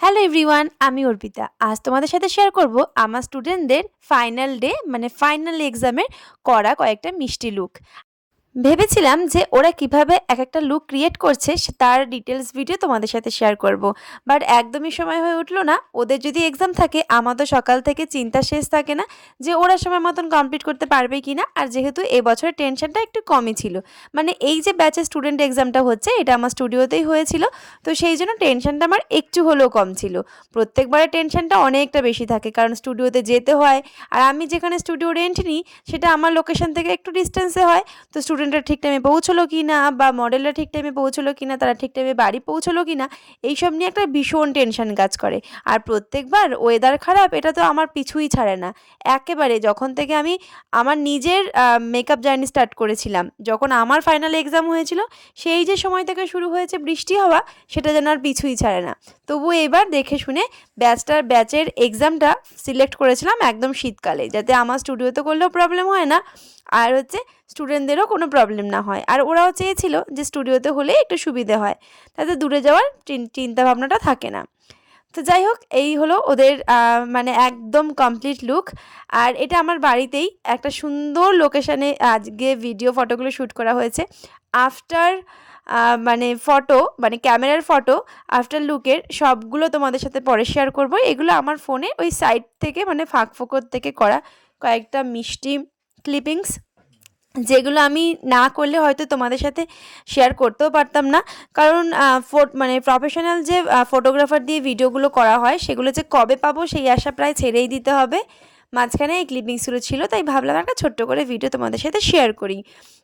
Hello everyone, আমি অর্পিতা। আজ তোমাদের সাথে শেয়ার করব আমার স্টুডেন্টদের ফাইনাল ডে মানে ফাইনাল এক্সামের করা কয়েকটা মিষ্টি লুক। ভেবেছিলাম যে ওরা কিভাবে এক একটা লুক ক্রিয়েট করছে তার ডিটেলস ভিডিও তোমাদের সাথে শেয়ার করব। বাট একদমই সময় হয়ে উঠলো না। ওদের যদি এক্সাম থাকে আমার তো সকাল থেকে চিন্তা শেষ থাকে না যে ওরা সময় মতন কমপ্লিট করতে পারবে কি না। আর যেহেতু এবছরের টেনশনটা একটু কমই ছিল, মানে এই যে ব্যাচের স্টুডেন্ট এক্সামটা হচ্ছে এটা আমার স্টুডিওতেই হয়েছিল, তো সেই জন্য টেনশনটা আমার একটু হলেও কম ছিল। প্রত্যেকবারে টেনশনটা অনেকটা বেশি থাকে কারণ স্টুডিওতে যেতে হয়, আর আমি যেখানে স্টুডিও রেন্ট নিই সেটা আমার লোকেশন থেকে একটু ডিস্টেন্সে হয়। তো স্টুডেন্টরা ঠিক টাইমে পৌঁছলো কি না বা মডেলরা ঠিক টাইমে পৌঁছলো কি না, তারা ঠিক টাইমে বাড়ি পৌঁছলো কি না, এইসব নিয়ে একটা ভীষণ টেনশন কাজ করে। আর প্রত্যেকবার ওয়েদার খারাপ এটা তো আমার পিছুই ছাড়ে না। একেবারে যখন থেকে আমি আমার নিজের মেকআপ জার্নি স্টার্ট করেছিলাম, যখন আমার ফাইনাল এক্সাম হয়েছিল সেই যে সময় থেকে শুরু হয়েছে বৃষ্টি হওয়া, সেটা যেন আর পিছুই ছাড়ে না। তবু এবার দেখে শুনে ব্যাচের এক্সামটা সিলেক্ট করেছিলাম একদম শীতকালে, যাতে আমার স্টুডিওতে করলেও প্রবলেম হয় না, আর হচ্ছে স্টুডেন্টদেরও কোনো প্রবলেম না হয়। আর ওরাও চেয়েছিল যে স্টুডিওতে হলে একটু সুবিধে হয়, তাতে দূরে যাওয়ার চিন্তা ভাবনাটা থাকে না। তো যাই হোক, এই হলো ওদের মানে একদম কমপ্লিট লুক। আর এটা আমার বাড়িতেই একটা সুন্দর লোকেশানে আজকে ভিডিও ফটোগুলো শ্যুট করা হয়েছে। আফটার মানে ফটো মানে ক্যামেরার ফটো আফটার লুকের সবগুলো তোমাদের সাথে পরে শেয়ার করব। এগুলো আমার ফোনে ওই সাইড থেকে মানে ফাঁক ফোকর থেকে করা কয়েকটা মিষ্টি ক্লিপিংস, যেগুলো আমি না করলে হয়তো তোমাদের সাথে শেয়ার করতেও পারতাম না। কারণ মানে প্রফেশনাল যে ফটোগ্রাফার দিয়ে ভিডিওগুলো করা হয় সেগুলো যে কবে পাবো সেই আশা প্রায় ছেড়েই দিতে হবে। মাঝখানে এই ক্লিপিংসগুলো ছিল, তাই ভাবলাম একটা ছোট্ট করে ভিডিও তোমাদের সাথে শেয়ার করি।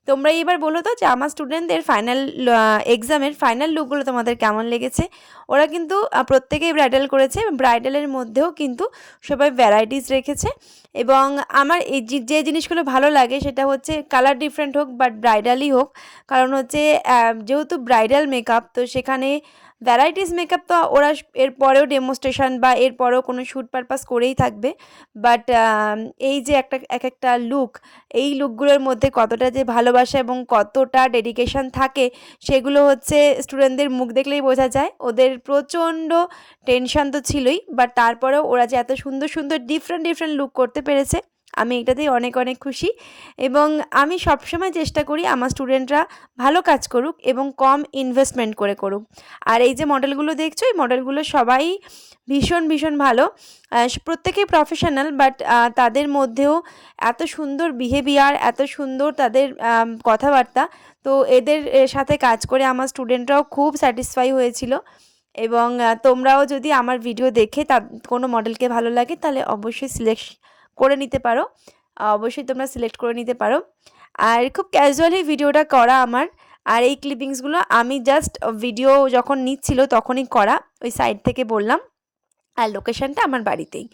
তোমরা এবার বলো তো যে আমার স্টুডেন্টদের ফাইনাল এক্সামের ফাইনাল লুকগুলো তোমাদের কেমন লেগেছে। ওরা কিন্তু প্রত্যেকেই ব্রাইডাল করেছে, ব্রাইডালের মধ্যেও কিন্তু সবাই ভ্যারাইটিস রেখেছে। এবং আমার এই যে জিনিসগুলো ভালো লাগে সেটা হচ্ছে কালার ডিফারেন্ট হোক বাট ব্রাইডালই হোক। কারণ হচ্ছে যেহেতু ব্রাইডাল মেকআপ, তো সেখানে ভ্যারাইটিস মেকআপ তো ওরা এর পরেও ডেমনস্ট্রেশন বা এর পরেও কোনো শ্যুট পারপাস করেই থাকবে। বাট এই যে এক একটা লুক, এই লুকগুলোর মধ্যে কতটা যে ভালোবাসা এবং কতটা ডেডিকেশন থাকে সেগুলো হচ্ছে স্টুডেন্টদের মুখ দেখলেই বোঝা যায়। ওদের প্রচণ্ড টেনশন তো ছিলই, বাট তারপরেও ওরা যে এত সুন্দর সুন্দর ডিফারেন্ট লুক করতে পেরেছে, আমি এটাতেই অনেক অনেক খুশি। এবং আমি সবসময় চেষ্টা করি আমার স্টুডেন্টরা ভালো কাজ করুক এবং কম ইনভেস্টমেন্ট করে করুক। আর এই যে মডেলগুলো দেখছো, এই মডেলগুলো সবাই ভীষণ ভীষণ ভালো, প্রত্যেকেই প্রফেশনাল, বাট তাদের মধ্যেও এত সুন্দর বিহেভিয়ার, এত সুন্দর তাদের কথাবার্তা। তো এদের সাথে কাজ করে আমার স্টুডেন্টরাও খুব স্যাটিসফাই হয়েছিল। এবং তোমরাও যদি আমার ভিডিও দেখে কোনো মডেলকে ভালো লাগে তাহলে অবশ্যই সিলেক্ট করে নিতে পারো, অবশ্যই তোমরা সিলেক্ট করে নিতে পারো। আর খুব ক্যাজুয়ালি ভিডিওটা করা আমার। আর এই ক্লিপিংসগুলো আমি জাস্ট ভিডিও যখন নিচ্ছিল তখনই করা, ওই সাইড থেকে বললাম। আর লোকেশানটা আমার বাড়িতেই।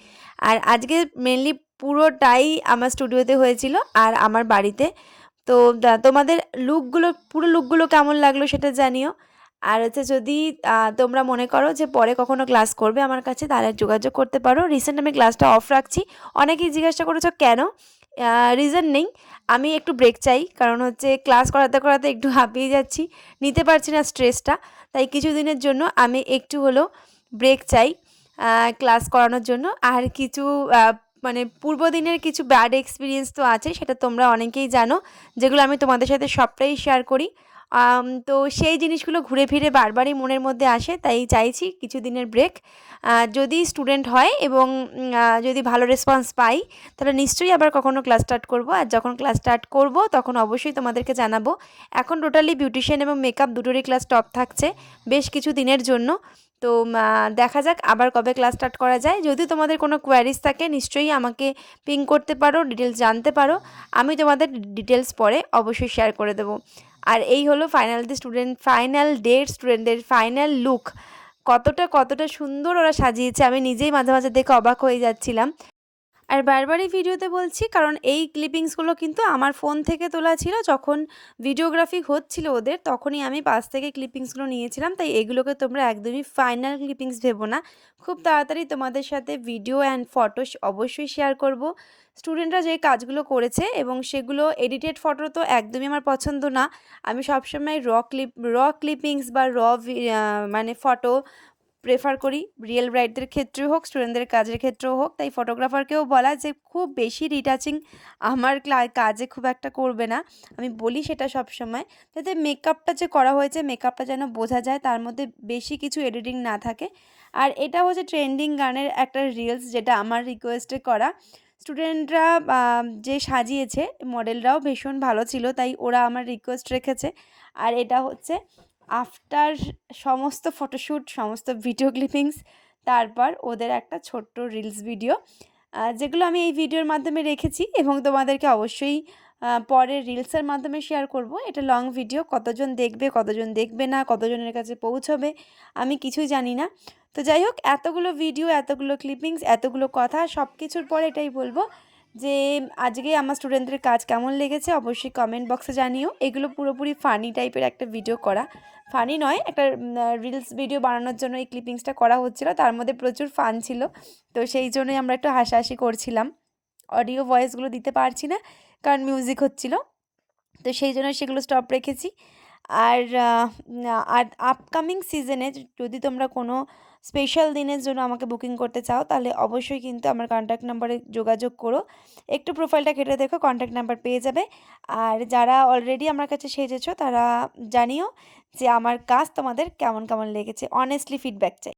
আর আজকে মেনলি পুরোটাই আমার স্টুডিওতে হয়েছিল আর আমার বাড়িতে। তো তোমাদের পুরো লুকগুলো কেমন লাগলো সেটা জানিও। আর হচ্ছে যদি তোমরা মনে করো যে পরে কখনো ক্লাস করবে আমার কাছে, তাহলে যোগাযোগ করতে পারো। রিসেন্ট আমি ক্লাসটা অফ রাখছি। অনেকেই জিজ্ঞাসা করেছো কেন। রিজন নেই, আমি একটু ব্রেক চাই, কারণ হচ্ছে ক্লাস করাতে করাতে একটু হাঁপিয়ে যাচ্ছি, নিতে পারছি না স্ট্রেসটা। তাই কিছু দিনের জন্য আমি একটু হলেও ব্রেক চাই ক্লাস করানোর জন্য। আর কিছু মানে পূর্বদিনের কিছু ব্যাড এক্সপিরিয়েন্স তো আছে, সেটা তোমরা অনেকেই জানো, যেগুলো আমি তোমাদের সাথে সবটাই শেয়ার করি। তো সেই জিনিসগুলো ঘুরে ফিরে বারবারই মনের মধ্যে আসে, তাই চাইছি কিছু দিনের ব্রেক। যদি স্টুডেন্ট হয় এবং যদি ভালো রেসপন্স পাই তাহলে নিশ্চয়ই আবার কখনো ক্লাস স্টার্ট করব। আর যখন ক্লাস স্টার্ট করব তখন অবশ্যই তোমাদেরকে জানাবো। এখন টোটালি বিউটিশিয়ান এবং মেকআপ দুটোরই ক্লাস স্টপ থাকছে বেশ কিছু দিনের জন্য। তো দেখা যাক আবার কবে ক্লাস স্টার্ট করা যায়। যদি তোমাদের কোনো কোয়ারিজ থাকে নিশ্চয়ই আমাকে পিং করতে পারো, ডিটেলস জানতে পারো। আমি তোমাদের ডিটেলস পরে অবশ্যই শেয়ার করে দেবো। আর এই হলো ফাইনাল ডেট স্টুডেন্টদের ফাইনাল লুক। কতটা সুন্দর ওরা সাজিয়েছে, আমি নিজেই মাঝে মাঝে দেখে অবাক হয়ে যাচ্ছিলাম। আর বারবারই ভিডিওতে বলছি কারণ এই ক্লিপিংসগুলো কিন্তু আমার ফোন থেকে তোলা ছিল। যখন ভিডিওগ্রাফি হচ্ছিল ওদের তখনই আমি পাশ থেকে ক্লিপিংসগুলো নিয়েছিলাম। তাই এগুলোকে তোমরা একদমই ফাইনাল ক্লিপিংস ভেবো না। খুব তাড়াতাড়ি তোমাদের সাথে ভিডিও অ্যান্ড ফটো অবশ্যই শেয়ার করব। স্টুডেন্টরা যে কাজগুলো করেছে এবং সেগুলো এডিটেড ফটো তো একদমই আমার পছন্দ না। আমি সবসময় র ক্লিপিংস বা মানে ফটো প্রেফার করি, রিয়েল ব্রাইডদের ক্ষেত্রেও হোক, স্টুডেন্টদের কাজের ক্ষেত্রেও হোক। তাই ফটোগ্রাফারকেও বলা যে খুব বেশি রিটাচিং আমার কাজে খুব একটা করবে না, আমি বলি সেটা সবসময়, যাতে মেকআপটা যে করা হয়েছে মেকআপটা যেন বোঝা যায়, তার মধ্যে বেশি কিছু এডিটিং না থাকে। আর এটা হচ্ছে ট্রেন্ডিং গানের একটা রিলস, যেটা আমার রিকোয়েস্টে করা। স্টুডেন্টরা যে সাজিয়েছে মডেলরাও ভীষণ ভালো ছিল, তাই ওরা আমার রিকোয়েস্ট রেখেছে। আর এটা হচ্ছে আফটার সমস্ত ফটোশ্যুট, সমস্ত ভিডিও ক্লিপিংস, তারপর ওদের একটা ছোট্ট রিলস ভিডিও, যেগুলো আমি এই ভিডিওর মাধ্যমে রেখেছি এবং তোমাদেরকে অবশ্যই পরে রিলসের মাধ্যমে শেয়ার করব। এটা লং ভিডিও, কতজন দেখবে কতজন দেখবে না, কতজনের কাছে পৌঁছবে আমি কিছুই জানি না। তো যাই হোক, এতগুলো ভিডিও, এতগুলো ক্লিপিংস, এতগুলো কথা, সব কিছুর পরে এটাই বলবো যে আজকে আমার স্টুডেন্টদের কাজ কেমন লেগেছে অবশ্যই কমেন্ট বক্সে জানিও। এগুলো পুরোপুরি ফানি টাইপের একটা ভিডিও করা, ফানি নয়, একটা রিলস ভিডিও বানানোর জন্য এই ক্লিপিংসটা করা হচ্ছিলো, তার মধ্যে প্রচুর ফান ছিল। তো সেই জন্যই আমরা একটু হাসাহাসি করছিলাম। অডিও ভয়েসগুলো দিতে পারছি না কারণ মিউজিক হচ্ছিল, তো সেই জন্য সেগুলো স্টপ রেখেছি। আর আর আপকামিং সিজনে যদি তোমরা কোনো স্পেশাল দিনের জন্য আমাকে বুকিং করতে চাও, তাহলে অবশ্যই কিন্তু আমার কন্ট্যাক্ট নাম্বারে যোগাযোগ করো। একটু প্রোফাইলটা ঘেটে দেখো, কন্ট্যাক্ট নাম্বার পেয়ে যাবে। আর যারা অলরেডি আমার কাছে সেজেছো তারা জানিও যে আমার কাজ তোমাদের কেমন কেমন লেগেছে, অনেস্টলি ফিডব্যাক চাই।